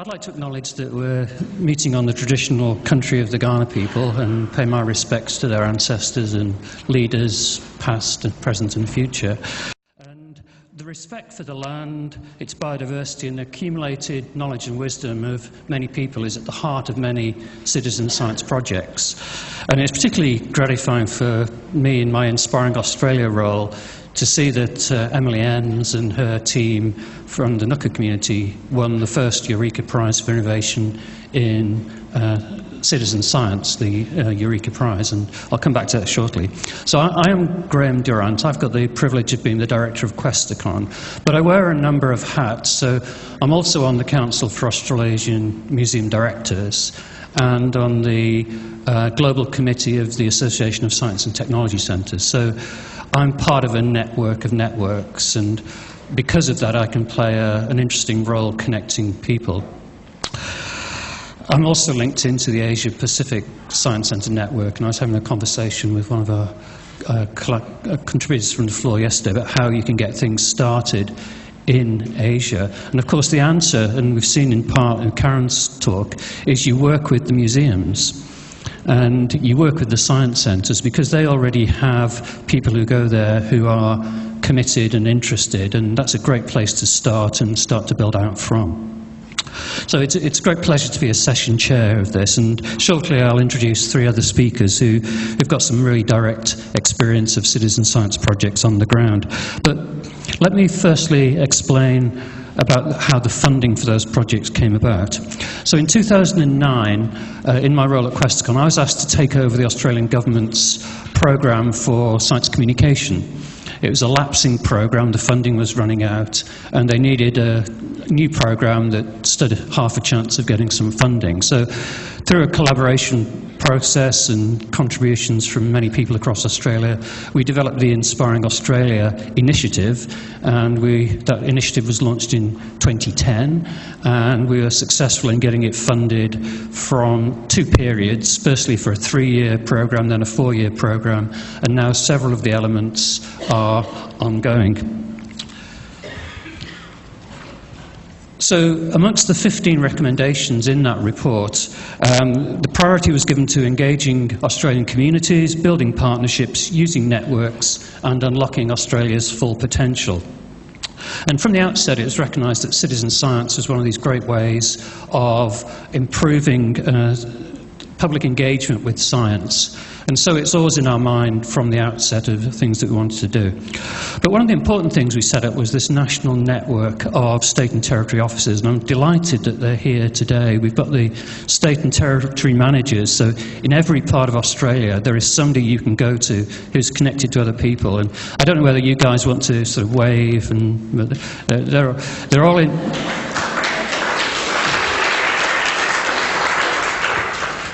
I'd like to acknowledge that we're meeting on the traditional country of the Ghana people and pay my respects to their ancestors and leaders, past and present and future. And the respect for the land, its biodiversity and accumulated knowledge and wisdom of many people is at the heart of many citizen science projects. And it's particularly gratifying for me in my Inspiring Australia role to see that Emily Enns and her team from the Nooka community won the first Eureka Prize for Innovation in Citizen Science, the Eureka Prize, and I'll come back to that shortly. So I am Graham Durant. I've got the privilege of being the director of Questacon, but I wear a number of hats. So I'm also on the Council for Australasian Museum Directors and on the Global Committee of the Association of Science and Technology Centres. So I'm part of a network of networks, and because of that I can play an interesting role connecting people. I'm also linked into the Asia Pacific Science Centre Network, and I was having a conversation with one of our contributors from the floor yesterday about how you can get things started in Asia. And of course the answer, and we've seen in part in Karen's talk, is you work with the museums. And you work with the science centres because they already have people who go there who are committed and interested, and that's a great place to start and start to build out from. So it's a great pleasure to be a session chair of this, and shortly I'll introduce three other speakers who've got some really direct experience of citizen science projects on the ground. But let me firstly explain about how the funding for those projects came about. So in 2009, in my role at Questacon, I was asked to take over the Australian government's programme for science communication. It was a lapsing programme, the funding was running out, and they needed a new programme that stood half a chance of getting some funding. So through a collaboration process and contributions from many people across Australia, we developed the Inspiring Australia initiative, and that initiative was launched in 2010, and we were successful in getting it funded from two periods, firstly for a 3-year programme, then a 4-year programme, and now several of the elements are ongoing. So amongst the 15 recommendations in that report, the priority was given to engaging Australian communities, building partnerships, using networks, and unlocking Australia's full potential. And from the outset, it was recognised that citizen science was one of these great ways of improving public engagement with science. And so it's always in our mind from the outset of things that we wanted to do. But one of the important things we set up was this national network of state and territory officers, and I'm delighted that they're here today. We've got the state and territory managers, so in every part of Australia there is somebody you can go to who's connected to other people. And I don't know whether you guys want to sort of wave, and they're all in.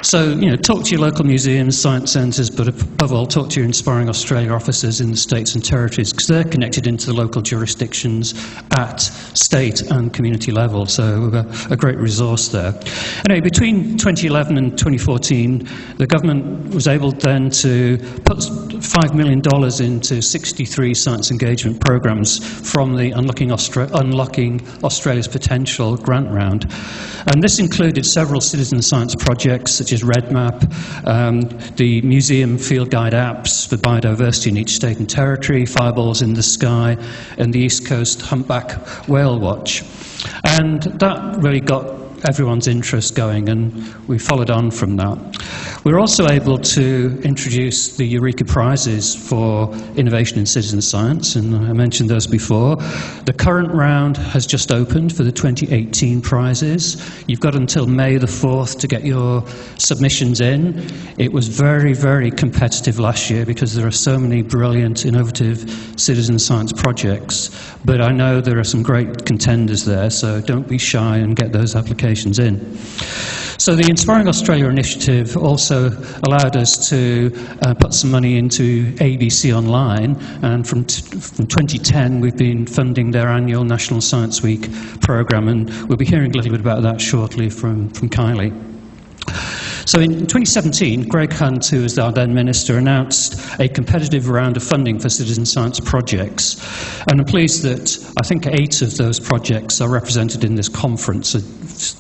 So, talk to your local museums, science centres, but above all, talk to your Inspiring Australia officers in the states and territories, because they're connected into the local jurisdictions at state and community level, so a great resource there. Anyway, between 2011 and 2014, the government was able then to put $5 million into 63 science engagement programmes from the Unlocking Australia's Potential grant round. And this included several citizen science projects, such as RedMap, the museum field guide apps for biodiversity in each state and territory, Fireballs in the Sky, and the East Coast Humpback Whale Watch. And that really got everyone's interest going, and we followed on from that. We were also able to introduce the Eureka Prizes for Innovation in Citizen Science, and I mentioned those before. The current round has just opened for the 2018 prizes. You've got until May the 4th to get your submissions in. It was very, very competitive last year because there are so many brilliant, innovative citizen science projects, but I know there are some great contenders there, so don't be shy and get those applications in. So the Inspiring Australia initiative also allowed us to put some money into ABC Online, and from 2010 we've been funding their annual National Science Week programme, and we'll be hearing a little bit about that shortly from Kylie. So in 2017, Greg Hunt, who was our then minister, announced a competitive round of funding for citizen science projects. And I'm pleased that I think 8 of those projects are represented in this conference,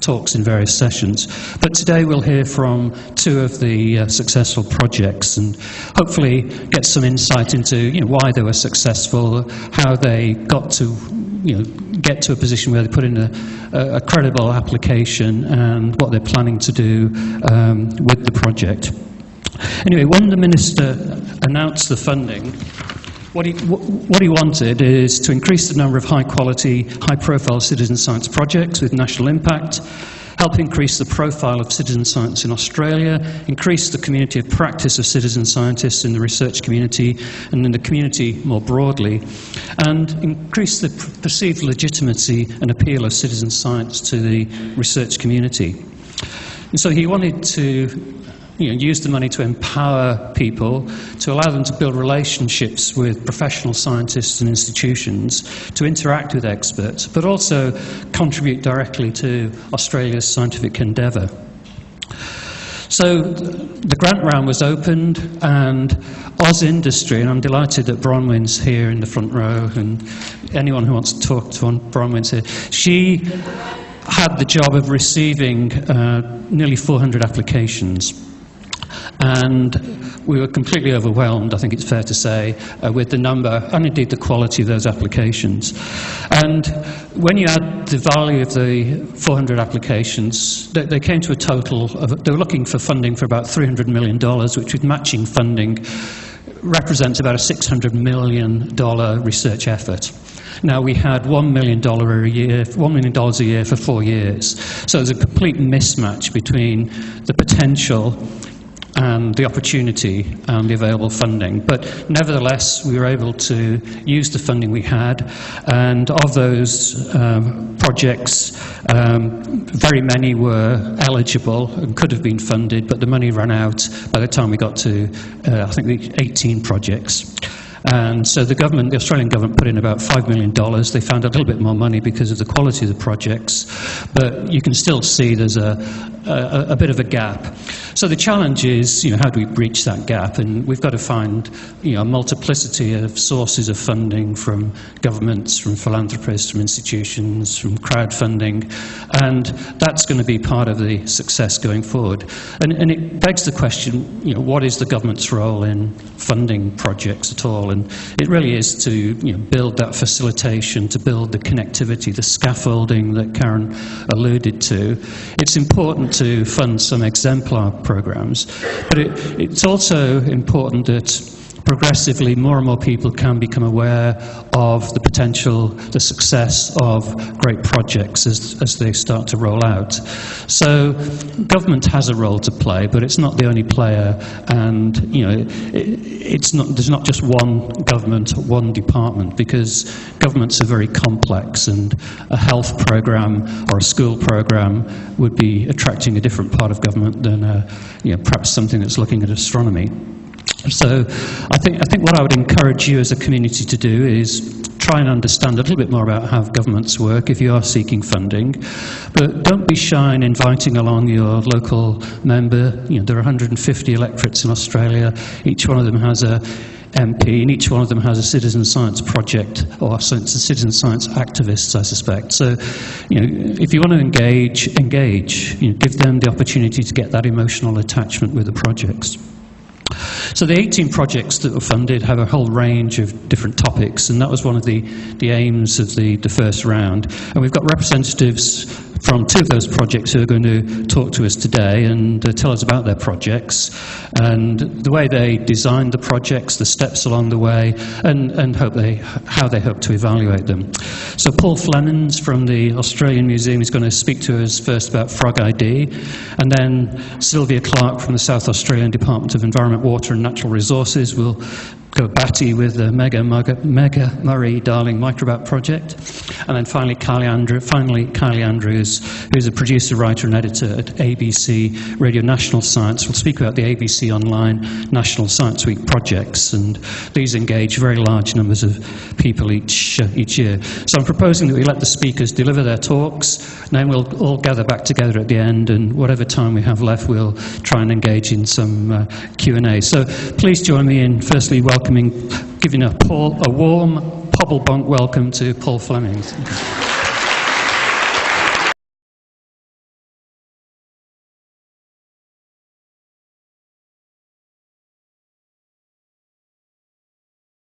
talks in various sessions. But today we'll hear from 2 of the successful projects and hopefully get some insight into why they were successful, how they got to get to a position where they put in a credible application and what they're planning to do with the project. Anyway, when the minister announced the funding, what he wanted is to increase the number of high-quality, high-profile citizen science projects with national impact, help increase the profile of citizen science in Australia, increase the community of practice of citizen scientists in the research community and in the community more broadly, and increase the perceived legitimacy and appeal of citizen science to the research community. And so he wanted to use the money to empower people, to allow them to build relationships with professional scientists and institutions, to interact with experts, but also contribute directly to Australia's scientific endeavour. So the grant round was opened, and Oz Industry, and I'm delighted that Bronwyn's here in the front row, and anyone who wants to talk to Bronwyn's here, she had the job of receiving nearly 400 applications. And we were completely overwhelmed, I think it's fair to say, with the number and indeed the quality of those applications. And when you add the value of the 400 applications, they came to a total of, they were looking for funding for about $300 million, which with matching funding represents about a $600 million research effort. Now, we had $1 million a year for 4 years. So there's a complete mismatch between the potential and the opportunity and the available funding. But nevertheless, we were able to use the funding we had, and of those projects, very many were eligible and could have been funded, but the money ran out by the time we got to, I think, the 18 projects. And so the government, the Australian government, put in about $5 million. They found a little bit more money because of the quality of the projects, but you can still see there's a bit of a gap. So the challenge is, how do we breach that gap? And we've got to find, a multiplicity of sources of funding from governments, from philanthropists, from institutions, from crowdfunding, and that's going to be part of the success going forward. And it begs the question, what is the government's role in funding projects at all? And it really is to build that facilitation, to build the connectivity, the scaffolding that Karen alluded to. It's important to fund some exemplar programs, but it's also important that progressively more and more people can become aware of the potential, the success of great projects as they start to roll out. So government has a role to play, but it's not the only player, and there's not just one government, one department, because governments are very complex, and a health program or a school program would be attracting a different part of government than perhaps something that's looking at astronomy. So I think what I would encourage you as a community to do is try and understand a little bit more about how governments work if you are seeking funding. But don't be shy in inviting along your local member. There are 150 electorates in Australia. Each one of them has a MP, and each one of them has a citizen science project, or citizen science activists, I suspect. So, if you want to engage. Give them the opportunity to get that emotional attachment with the projects. So the 18 projects that were funded have a whole range of different topics, and that was one of the aims of the first round. And we've got representatives from 2 of those projects who are going to talk to us today and tell us about their projects and the way they designed the projects, the steps along the way, and how they hope to evaluate them. So Paul Flemons from the Australian Museum is going to speak to us first about Frog ID, and then Sylvia Clark from the South Australian Department of Environment, Water and Natural Resources will go batty with the Mega Murray Darling Microbat project. And then finally, Kylie Andrews, who's a producer, writer and editor at ABC Radio National Science, will speak about the ABC Online National Science Week projects, and these engage very large numbers of people each year. So I'm proposing that we let the speakers deliver their talks, and then we'll all gather back together at the end, and whatever time we have left, we'll try and engage in some Q&A. So please join me in firstly giving a warm Pobblebonk welcome to Paul Fleming.